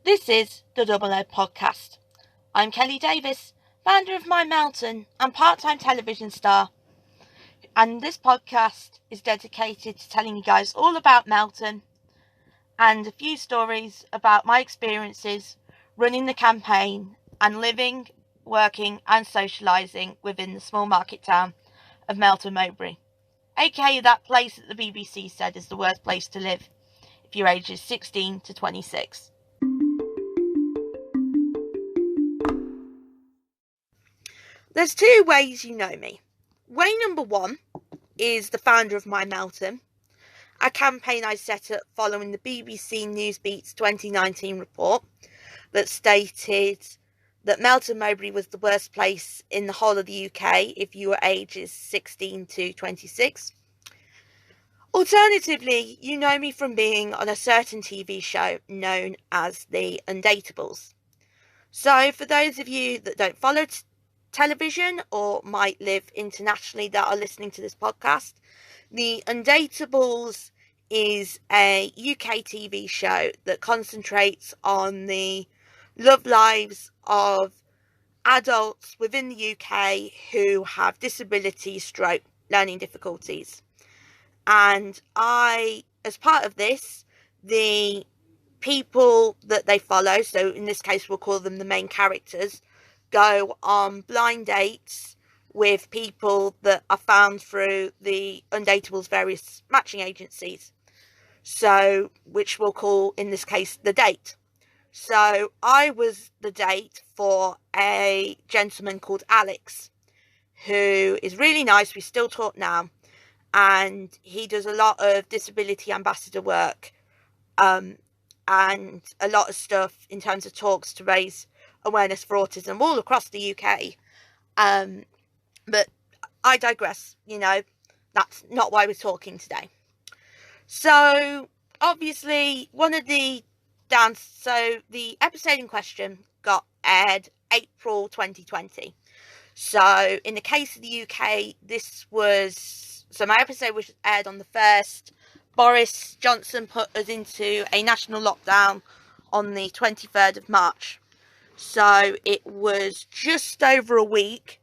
This is the Double Ed Podcast. I'm Kelly Davis, founder of My Melton and part-time television star. And this podcast is dedicated to telling you guys all about Melton and a few stories about my experiences running the campaign and living, working and socialising within the small market town of Melton Mowbray, aka that place that the BBC said is the worst place to live if you're ages 16 to 26. There's two ways you know me. Way number one is the founder of My Melton, a campaign I set up following the BBC Newsbeat's 2019 report that stated that Melton Mowbray was the worst place in the whole of the UK if you were ages 16 to 26. Alternatively, you know me from being on a certain TV show known as the Undateables. So for those of you that don't follow television or might live internationally that are listening to this podcast, the Undateables is a UK TV show that concentrates on the love lives of adults within the UK who have disabilities, stroke, learning difficulties. And as part of this, the people that they follow, so in this case we'll call them the main characters, go on blind dates with people that are found through the Undateables various matching agencies. So, which we'll call, in this case, the date. So, I was the date for a gentleman called Alex, who is really nice. We still talk now. And he does a lot of disability ambassador work and a lot of stuff in terms of talks to raise awareness for autism all across the UK. But I digress, that's not why we're talking today. So obviously the episode in question got aired April 2020. So in the case of the UK, my episode was aired on the 1st. Boris Johnson put us into a national lockdown on the 23rd of March. So it was just over a week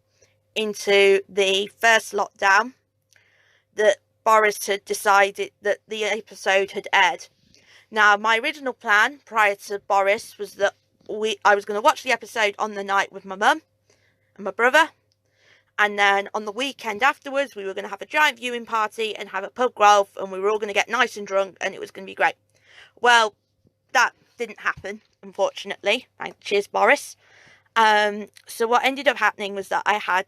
into the first lockdown that Boris had decided that the episode had aired. Now, my original plan prior to Boris was that I was going to watch the episode on the night with my mum and my brother. And then on the weekend afterwards, we were going to have a giant viewing party and have a pub grove, and we were all going to get nice and drunk, and it was going to be great. Well, that didn't happen, unfortunately. Cheers, Boris. So what ended up happening was that I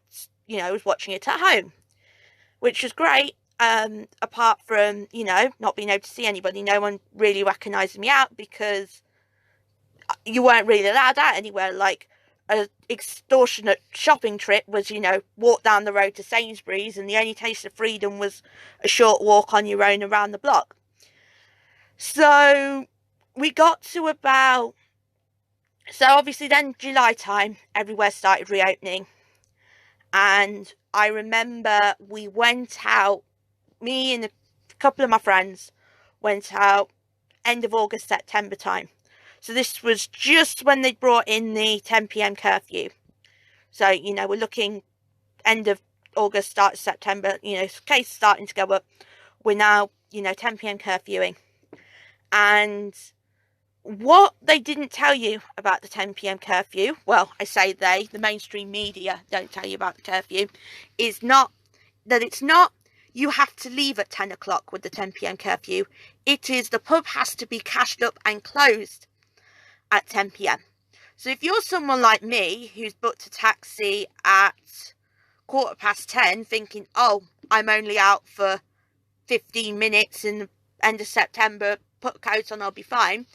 was watching it at home, which was great. Apart from, not being able to see anybody, no one really recognised me out because you weren't really allowed out anywhere. Like, an extortionate shopping trip was, walk down the road to Sainsbury's, and the only taste of freedom was a short walk on your own around the block. So we got to obviously then July time, everywhere started reopening. And I remember we went out, me and a couple of my friends went out end of August, September time. So this was just when they brought in the 10 p.m. curfew. So, we're looking end of August, start of September, cases starting to go up. We're now, 10 p.m. curfewing. And what they didn't tell you about the 10 p.m. curfew, well, I say the mainstream media don't tell you about the curfew, is not that it's not you have to leave at 10 o'clock with the 10 p.m. curfew. It is the pub has to be cashed up and closed at 10 p.m. So if you're someone like me who's booked a taxi at 10:15 thinking, oh, I'm only out for 15 minutes in the end of September, put a coat on, I'll be fine.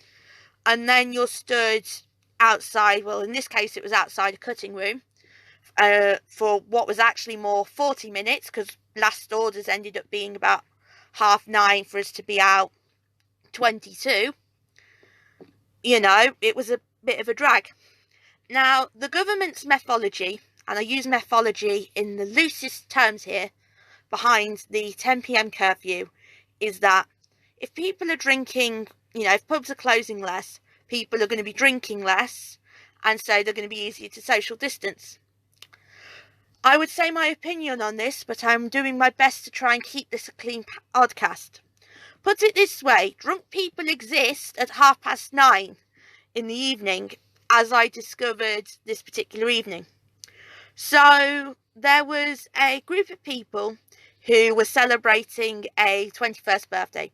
And then you're stood outside, well, in this case, it was outside a cutting room for what was actually more 40 minutes because last orders ended up being about 9:30 for us to be out 22. It was a bit of a drag. Now, the government's methodology, and I use methodology in the loosest terms here, behind the 10 p.m. curfew is that if people are drinking, if pubs are closing less, people are going to be drinking less, and so they're going to be easier to social distance. I would say my opinion on this, but I'm doing my best to try and keep this a clean podcast. Put it this way, drunk people exist at 9:30 in the evening, as I discovered this particular evening. So there was a group of people who were celebrating a 21st birthday.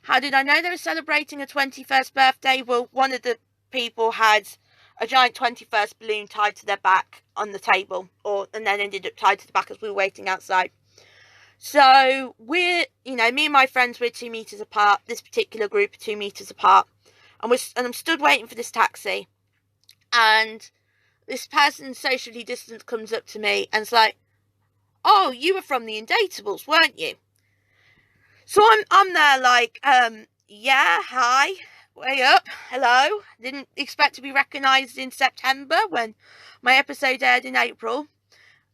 How did I know they were celebrating a 21st birthday? Well, one of the people had a giant 21st balloon tied to their back on the table, and then ended up tied to the back as we were waiting outside. So me and my friends, we're 2 meters apart. This particular group are 2 meters apart, and I'm stood waiting for this taxi, and this person socially distanced comes up to me and's like, "Oh, you were from the Undateables, weren't you?" So I'm there like, yeah, hi, way up, hello. Didn't expect to be recognised in September when my episode aired in April.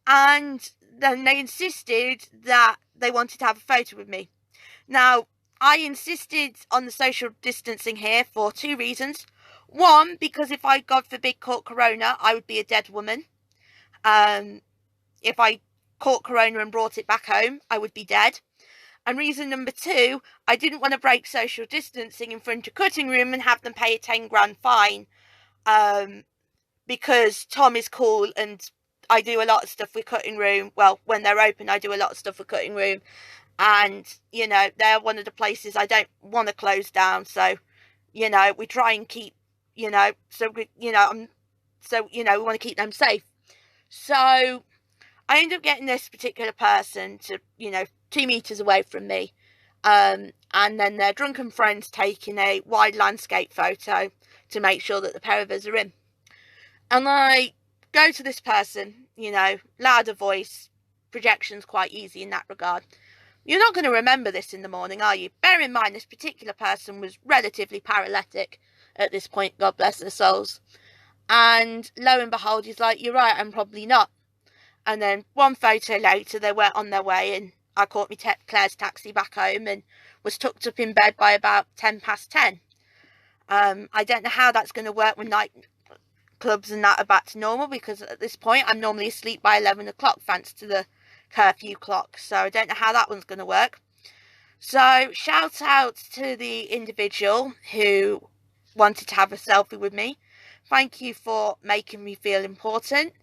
And then they insisted that they wanted to have a photo with me. Now, I insisted on the social distancing here for 2 reasons. One, because if I, God forbid, caught corona, I would be a dead woman. If I caught corona and brought it back home, I would be dead. And reason number 2, I didn't want to break social distancing in front of cutting room and have them pay a 10 grand fine. Because Tom is cool and I do a lot of stuff with cutting room. Well, when they're open, I do a lot of stuff with cutting room. And, they're one of the places I don't want to close down. So, we try and keep, we want to keep them safe. So I end up getting this particular person to, 2 meters away from me. And then their drunken friends taking a wide landscape photo to make sure that the pair of us are in. And I go to this person, louder voice, projection's quite easy in that regard. You're not going to remember this in the morning, are you? Bear in mind, this particular person was relatively paralytic at this point, God bless their souls. And lo and behold, he's like, "You're right, I'm probably not." And then one photo later, they were on their way, and I caught Claire's taxi back home and was tucked up in bed by about 10:10. I don't know how that's going to work when night clubs and that are back to normal, because at this point I'm normally asleep by 11 o'clock thanks to the curfew clock. So I don't know how that one's going to work. So shout out to the individual who wanted to have a selfie with me. Thank you for making me feel important.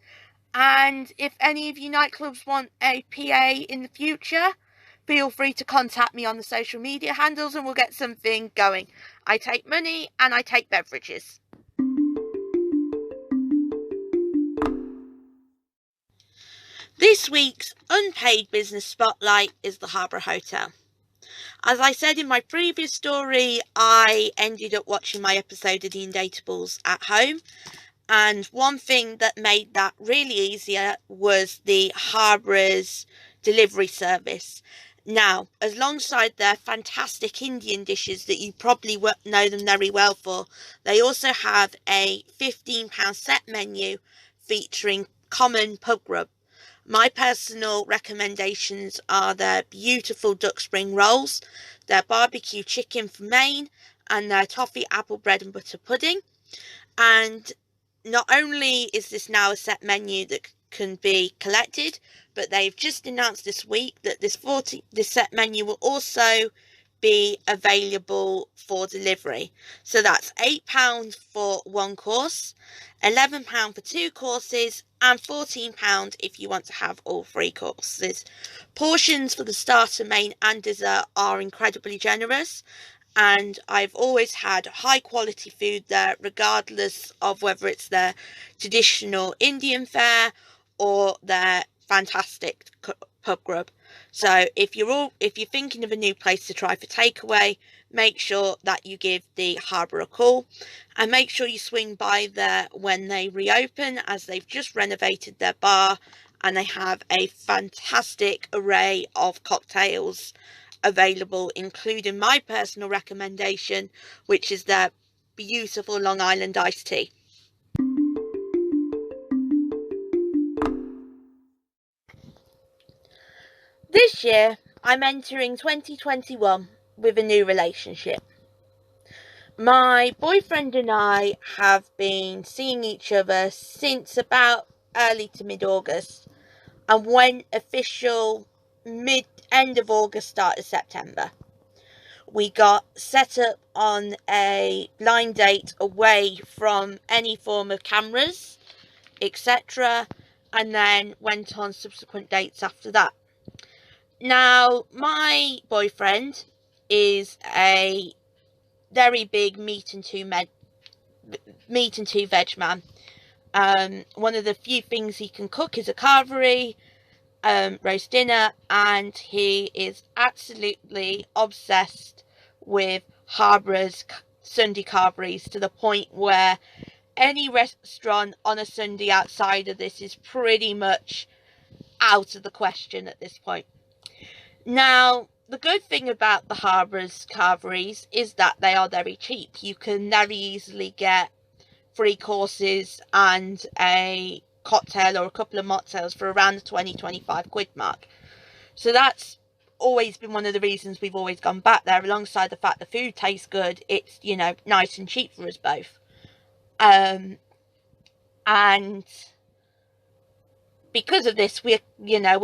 And if any of you nightclubs want a PA in the future, feel free to contact me on the social media handles and we'll get something going. I take money and I take beverages. This week's unpaid business spotlight is the Harbour Hotel. As I said in my previous story, I ended up watching my episode of the Undateables at home. And one thing that made that really easier was the Harbour's delivery service. Now, alongside their fantastic Indian dishes that you probably know them very well for, they also have a £15 set menu featuring common pub grub. My personal recommendations are their beautiful duck spring rolls, their barbecue chicken from Maine, and their toffee apple bread and butter pudding. And not only is this now a set menu that can be collected, but they've just announced this week that this set menu will also be available for delivery. So that's £8 for one course, £11 for 2 courses, and £14 if you want to have all 3 courses. Portions for the starter, main and dessert are incredibly generous, and I've always had high quality food there, regardless of whether it's their traditional Indian fare or their fantastic pub grub. So if you're thinking of a new place to try for takeaway, make sure that you give the Harbour a call, and make sure you swing by there when they reopen, as they've just renovated their bar and they have a fantastic array of cocktails available, including my personal recommendation, which is their beautiful Long Island iced tea. This year, I'm entering 2021 with a new relationship. My boyfriend and I have been seeing each other since about early to mid-August, and went official end of August, start of September. We got set up on a blind date away from any form of cameras, etc., and then went on subsequent dates after that. Now, my boyfriend is a very big meat and two veg man. One of the few things he can cook is a carvery, roast dinner, and he is absolutely obsessed with Harbour's Sunday carveries, to the point where any restaurant on a Sunday outside of this is pretty much out of the question at this point. Now, the good thing about the Harbour's carveries is that they are very cheap. You can very easily get 3 courses and a cocktail or a couple of mocktails for around the 20-25 quid mark. So that's always been one of the reasons we've always gone back there, alongside the fact the food tastes good. It's, nice and cheap for us both. And because of this, we're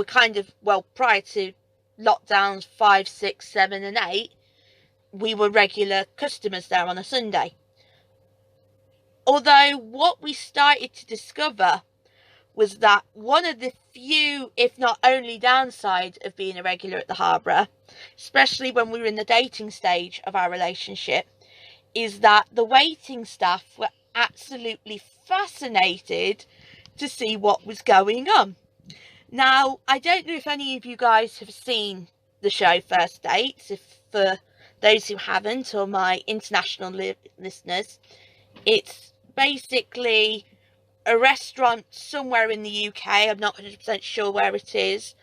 kind of, prior to lockdowns 5, 6, 7 and 8, we were regular customers there on a Sunday. Although what we started to discover was that one of the few, if not only, downside of being a regular at the Harbour, especially when we were in the dating stage of our relationship, is that the waiting staff were absolutely fascinated to see what was going on. Now, I don't know if any of you guys have seen the show First Dates. If for those who haven't, or my international listeners, it's basically a restaurant somewhere in the UK, I'm not 100% sure where it is,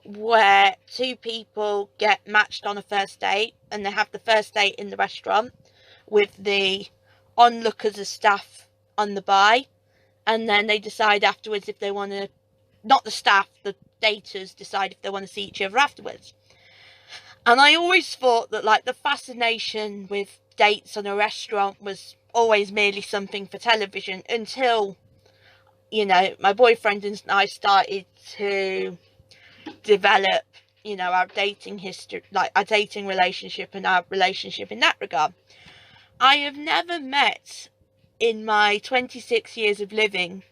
where 2 people get matched on a first date, and they have the first date in the restaurant with the onlookers as staff on the bar, and then they decide afterwards if they want to, not the staff, the daters decide if they want to see each other afterwards. And I always thought that the fascination with dates on a restaurant was always merely something for television, until my boyfriend and I started to develop our dating history, our dating relationship and our relationship in that regard. I have never met, in my 26 years of living,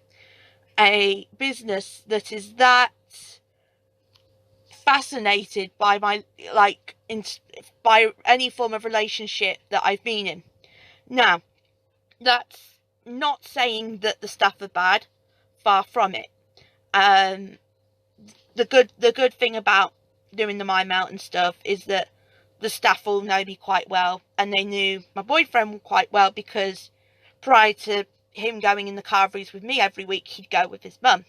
a business that is that fascinated by by any form of relationship that I've been in. Now, that's not saying that the staff are bad, far from it. The good thing about doing the My Melton stuff is that the staff all know me quite well, and they knew my boyfriend quite well, because prior to him going in the carveries with me every week, he'd go with his mum.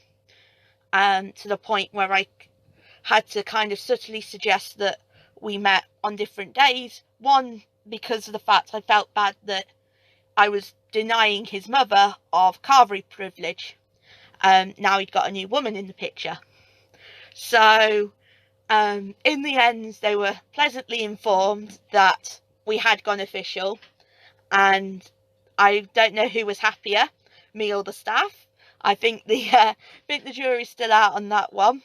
To the point where I had to kind of subtly suggest that we met on different days. One, because of the fact I felt bad that I was denying his mother of carvery privilege. Now he'd got a new woman in the picture. So, in the end, they were pleasantly informed that we had gone official, and I don't know who was happier, me or the staff. I think the jury's still out on that one,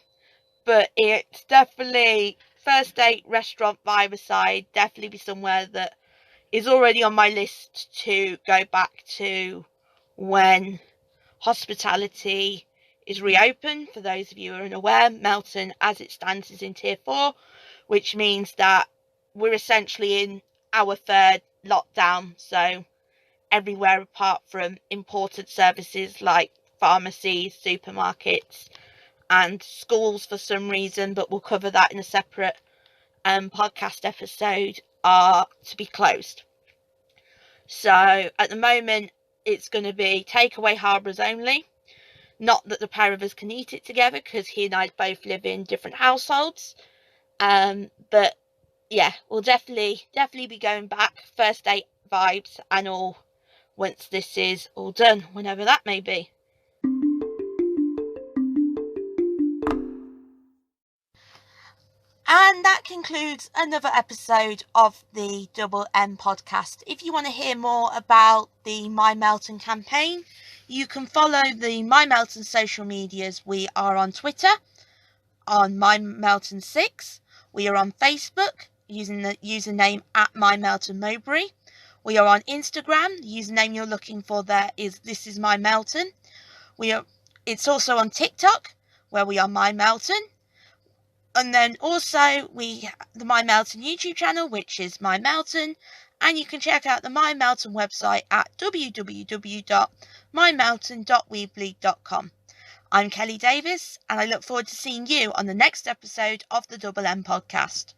but it's definitely, first date restaurant vibe aside, definitely be somewhere that is already on my list to go back to when hospitality is reopened. For those of you who are unaware, Melton, as it stands, is in Tier 4, which means that we're essentially in our 3rd lockdown. So everywhere apart from important services like pharmacies, supermarkets, and schools for some reason, but we'll cover that in a separate podcast episode, are to be closed. So at the moment, it's going to be takeaway Harbours only. Not that the pair of us can eat it together, because he and I both live in different households. But yeah, we'll definitely be going back, first date vibes and all, once this is all done, whenever that may be. And that concludes another episode of the Double M podcast. If you want to hear more about the My Melton campaign, you can follow the My Melton social medias. We are on Twitter on My Melton 6. We are on Facebook using the username at My Melton Mowbray. We are on Instagram. The username you're looking for there is This Is My Melton. It's also on TikTok, where we are My Melton. And then also the My Melton YouTube channel, which is My Melton. And you can check out the My Melton website at www.mymelton.weebly.com. I'm Kelly Davis, and I look forward to seeing you on the next episode of the Double M podcast.